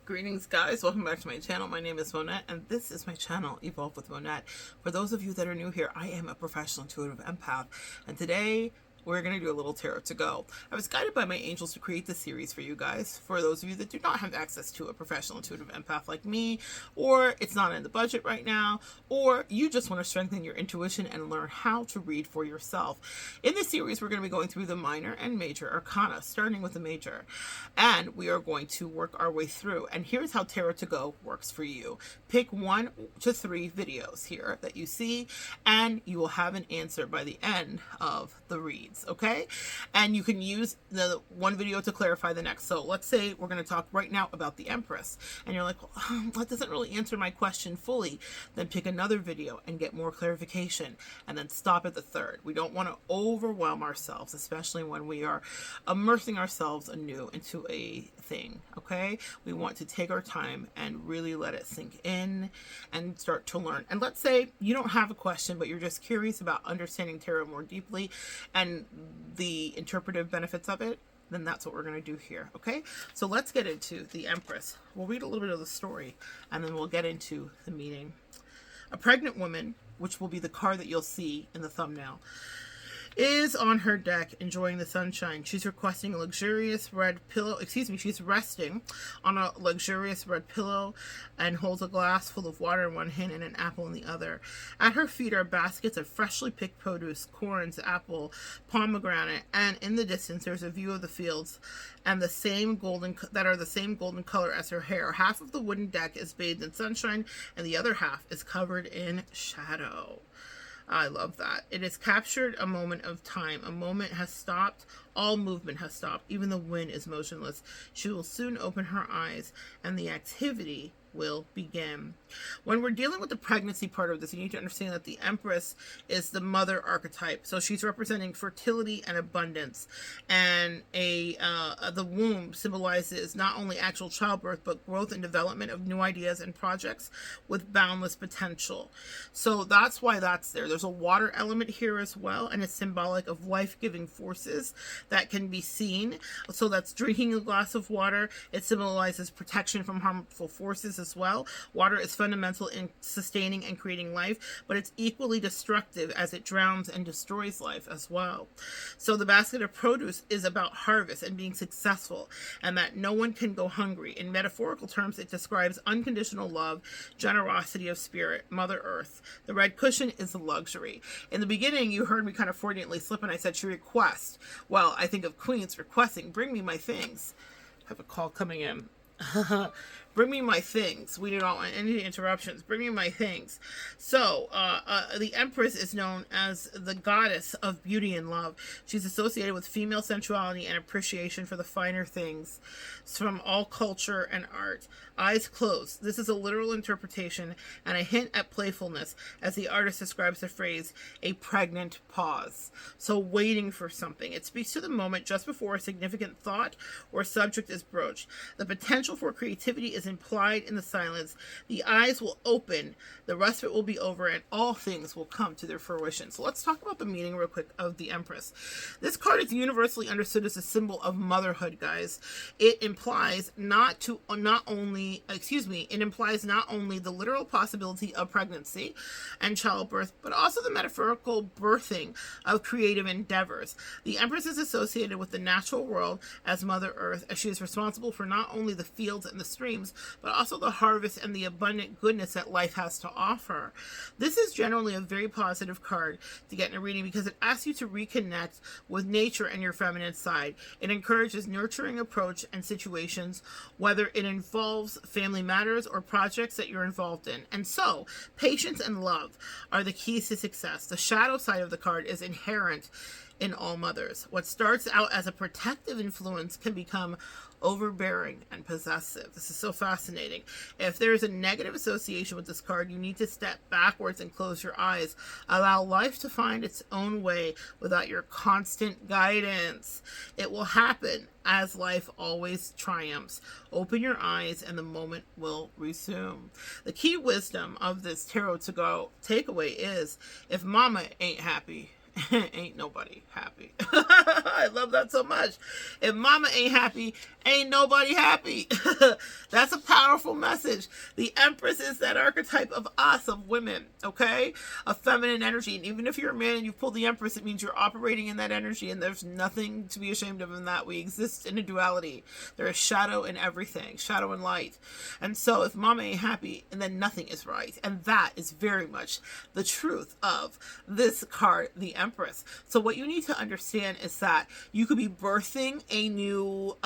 Greetings, guys. Welcome back to my channel. My name is Monette, and this is my channel, Evolve with Monette. For those of you that are new here, I am a professional intuitive empath, and today we're going to do a little tarot to go. I was guided by my angels to create this series for you guys. For those of you that do not have access to a professional intuitive empath like me, or it's not in the budget right now, or you just want to strengthen your intuition and learn how to read for yourself. In this series, we're going to be going through the minor and major arcana, starting with the major. And we are going to work our way through. And here's how Tarot to Go works for you. Pick 1 to 3 videos here that you see, and you will have an answer by the end of the read. Okay, and you can use the one video to clarify the next. So let's say we're going to talk right now about the Empress, and you're like, well, that doesn't really answer my question fully. Then pick another video and get more clarification, and then stop at the third. We don't want to overwhelm ourselves, especially when we are immersing ourselves anew into a thing. Okay, we want to take our time and really let it sink in and start to learn. And let's say you don't have a question, but you're just curious about understanding tarot more deeply and the interpretive benefits of it, then that's what we're going to do here. Okay, so let's get into the Empress. We'll read a little bit of the story, and then we'll get into the meaning. A pregnant woman, which will be the card that you'll see in the thumbnail, is on her deck enjoying the sunshine. She's requesting a luxurious red pillow. She's resting on a luxurious red pillow and holds a glass full of water in one hand and an apple in the other. At her feet are baskets of freshly picked produce, corns, apple, pomegranate, and in the distance there's a view of the fields and the same golden color as her hair. Half of the wooden deck is bathed in sunshine and the other half is covered in shadow. I love that. It has captured a moment of time. A moment has stopped. All movement has stopped. Even the wind is motionless. She will soon open her eyes, and the activity will begin. When we're dealing with the pregnancy part of this, you need to understand that the Empress is the mother archetype. So she's representing fertility and abundance. And the womb symbolizes not only actual childbirth, but growth and development of new ideas and projects with boundless potential. So that's why that's there. There's a water element here as well, and it's symbolic of life-giving forces that can be seen. So that's drinking a glass of water. It symbolizes protection from harmful forces as well. Water is fundamental in sustaining and creating life, but it's equally destructive as it drowns and destroys life as well. So the basket of produce is about harvest and being successful, and that no one can go hungry. In metaphorical terms, it describes unconditional love, generosity of spirit, Mother Earth. The red cushion is a luxury. In the beginning, you heard me kind of Freudianly slip, and I said she requests. Well, I think of queens requesting, bring me my things. I have a call coming in. Bring me my things. We don't want any interruptions. Bring me my things. So, the Empress is known as the goddess of beauty and love. She's associated with female sensuality and appreciation for the finer things from all culture and art. Eyes closed. This is a literal interpretation and a hint at playfulness, as the artist describes the phrase, a pregnant pause. So, waiting for something. It speaks to the moment just before a significant thought or subject is broached. The potential for creativity is implied in the silence. The eyes will open, the respite will be over, and all things will come to their fruition. So let's talk about the meaning real quick of the Empress. This card is universally understood as a symbol of motherhood, guys. It implies not only the literal possibility of pregnancy and childbirth, but also the metaphorical birthing of creative endeavors. The Empress is associated with the natural world as Mother Earth, as she is responsible for not only the fields and the streams, but also the harvest and the abundant goodness that life has to offer. This is generally a very positive card to get in a reading because it asks you to reconnect with nature and your feminine side. It encourages nurturing approach and situations, whether it involves family matters or projects that you're involved in. And so, patience and love are the keys to success. The shadow side of the card is inherent in all mothers. What starts out as a protective influence can become overbearing and possessive. This is so fascinating. If there is a negative association with this card, you need to step backwards and close your eyes. Allow life to find its own way without your constant guidance. It will happen as life always triumphs. Open your eyes and the moment will resume. The key wisdom of this Tarot to Go takeaway is, if mama ain't happy, ain't nobody happy. I love that so much. If mama ain't happy, ain't nobody happy. That's a powerful message. The Empress is that archetype of us, of women, okay? Of feminine energy. And even if you're a man and you pull the Empress, it means you're operating in that energy, and there's nothing to be ashamed of in that. We exist in a duality. There is shadow in everything, shadow and light. And so if mama ain't happy, and then nothing is right. And that is very much the truth of this card, the Empress. So what you need to understand is that you could be birthing a new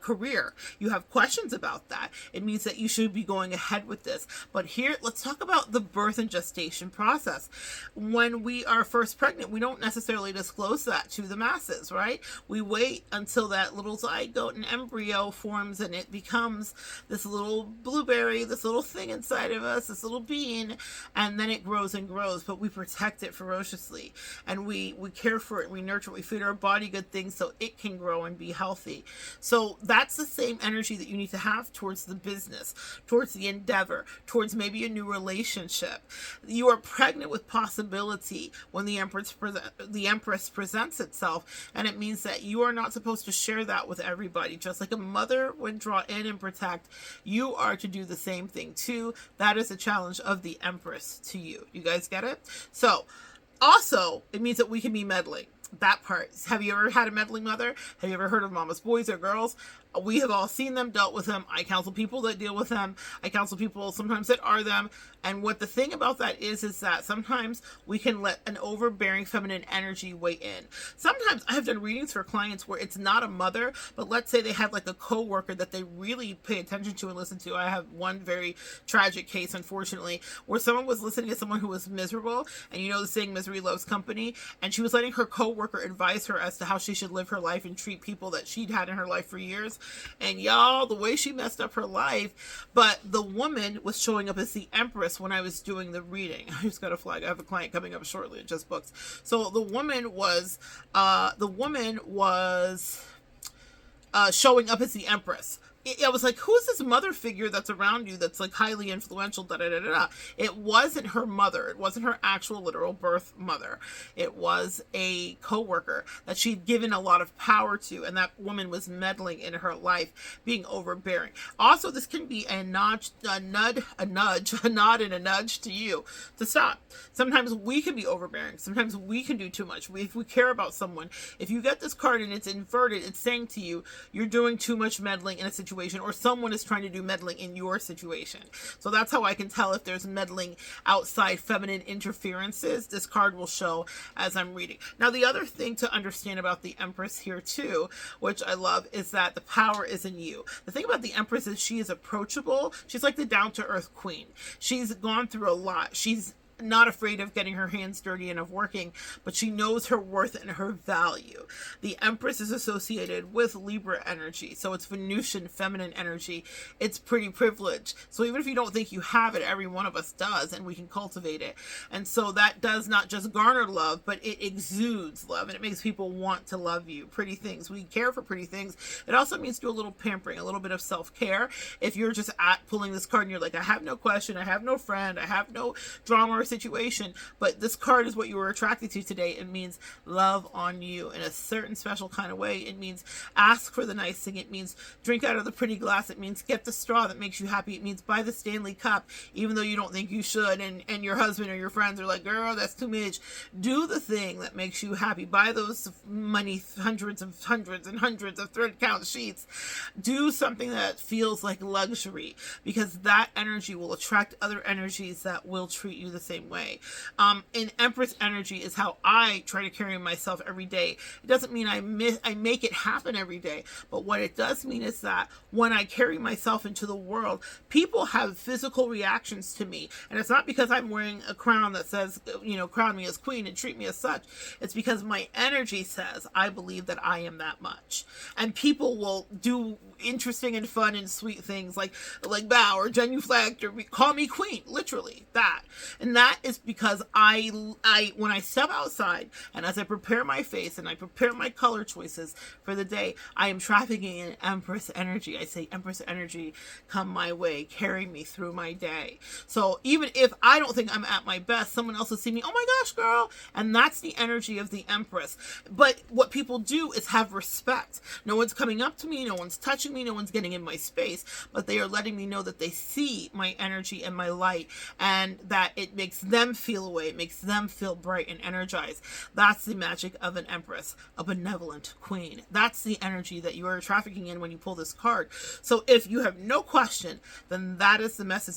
career. You have questions about that. It means that you should be going ahead with this. But here, let's talk about the birth and gestation process. When we are first pregnant, we don't necessarily disclose that to the masses, right? We wait until that little zygote and embryo forms, and it becomes this little blueberry, this little thing inside of us, this little bean, and then it grows and grows. But we protect it ferociously, and we care for it, we nurture it, we feed our body good things so it can grow and be healthy. So that's the same energy that you need to have towards the business, towards the endeavor, towards maybe a new relationship. You are pregnant with possibility when the Empress presents itself, and it means that you are not supposed to share that with everybody. Just like a mother would draw in and protect, you are to do the same thing too. That is a challenge of the Empress to you. You guys get it? So also, it means that we can be meddling. That part. Have you ever had a meddling mother? Have you ever heard of mama's boys or girls? We have all seen them, dealt with them. I counsel people that deal with them. I counsel people sometimes that are them. And what the thing about that is that sometimes we can let an overbearing feminine energy weigh in. Sometimes I have done readings for clients where it's not a mother, but let's say they had like a coworker that they really pay attention to and listen to. I have one very tragic case, unfortunately, where someone was listening to someone who was miserable, and you know the saying, misery loves company, and she was letting her coworker advise her as to how she should live her life and treat people that she'd had in her life for years. And y'all, the way she messed up her life. But the woman was showing up as the Empress when I was doing the reading. I just got a flag. I have a client coming up shortly. It just booked. So the woman was showing up as the Empress. I was like, who's this mother figure that's around you that's like highly influential, da da da da. It wasn't her mother. It wasn't her actual literal birth mother. It was a coworker that she'd given a lot of power to, and that woman was meddling in her life, being overbearing. Also, this can be a nod and a nudge to you to stop. Sometimes we can be overbearing. Sometimes we can do too much. If we care about someone, if you get this card and it's inverted, it's saying to you, you're doing too much meddling in a situation, or someone is trying to do meddling in your situation. So that's how I can tell if there's meddling outside feminine interferences. This card will show as I'm reading. Now, the other thing to understand about the Empress here too, which I love, is that the power is in you. The thing about the Empress is she is approachable. She's like the down-to-earth queen. She's gone through a lot. She's not afraid of getting her hands dirty and of working, but she knows her worth and her value. The Empress is associated with Libra energy, so it's Venusian feminine energy. It's pretty privileged. So even if you don't think you have it, every one of us does, and we can cultivate it. And so that does not just garner love, but it exudes love, and it makes people want to love you. Pretty things. We care for pretty things. It also means do a little pampering, a little bit of self-care. If you're just pulling this card and you're like, I have no question, I have no friend, I have no drama or situation, but this card is what you were attracted to today. It means love on you in a certain special kind of way. It means ask for the nice thing. It means drink out of the pretty glass. It means get the straw that makes you happy. It means buy the Stanley Cup even though you don't think you should, and your husband or your friends are like, girl, that's too much. Do the thing that makes you happy. Buy those money, hundreds and hundreds of thread count sheets. Do something that feels like luxury, because that energy will attract other energies that will treat you the same way. And Empress energy is how I try to carry myself every day. It doesn't mean I make it happen every day, but what it does mean is that when I carry myself into the world, people have physical reactions to me, and it's not because I'm wearing a crown that says, crown me as queen and treat me as such. It's because my energy says I believe that I am that much, and people will do interesting and fun and sweet things like bow or genuflect or call me queen, literally that. And that is because I when I step outside and as I prepare my face and I prepare my color choices for the day, I am trafficking in Empress energy. I say, Empress energy, come my way, carry me through my day. So even if I don't think I'm at my best, someone else will see me, oh my gosh, girl. And that's the energy of the Empress. But what people do is have respect. No one's coming up to me, no one's touching me, no one's getting in my space, but they are letting me know that they see my energy and my light, and that it makes them feel away, it makes them feel bright and energized. That's the magic of an Empress, a benevolent queen. That's the energy that you are trafficking in when you pull this card. So if you have no question, then that is the message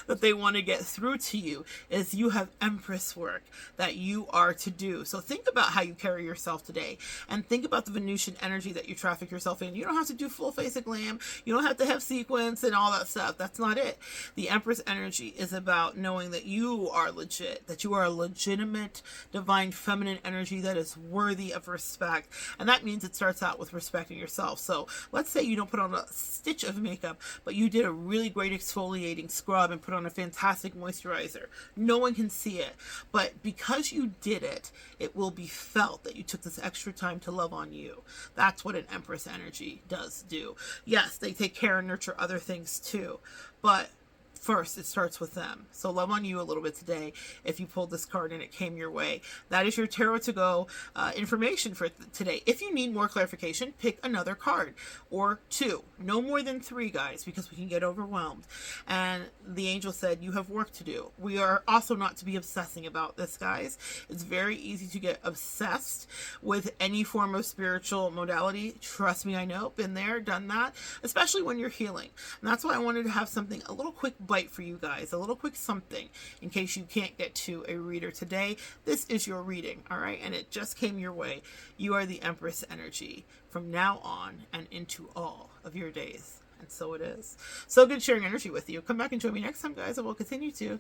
that they want to get through to you, is you have Empress work that you are to do. So think about how you carry yourself today, and think about the Venusian energy that you traffic yourself in. You don't have to do full face of glam. You don't have to have sequins and all that stuff. That's not it. The Empress energy is about knowing that you are legit, that you are a legitimate divine feminine energy that is worthy of respect. And that means it starts out with respecting yourself. So let's say you don't put on a stitch of makeup, but you did a really great exfoliating scrub and put on a fantastic moisturizer. No one can see it, but because you did it, it will be felt that you took this extra time to love on you. That's what an Empress energy does do. Yes, they take care and nurture other things too, but first, it starts with them. So love on you a little bit today if you pulled this card and it came your way. That is your Tarot to Go information for today. If you need more clarification, pick another card or two. No more than three, guys, because we can get overwhelmed. And the angel said, you have work to do. We are also not to be obsessing about this, guys. It's very easy to get obsessed with any form of spiritual modality. Trust me, I know. Been there, done that, especially when you're healing. And that's why I wanted to have something, a little quick bite for you guys, a little quick something in case you can't get to a reader today. This is your reading, all right? And it just came your way. You are the Empress energy from now on and into all of your days. And so it is. So good sharing energy with you. Come back and join me next time, guys, and we'll continue to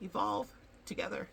evolve together.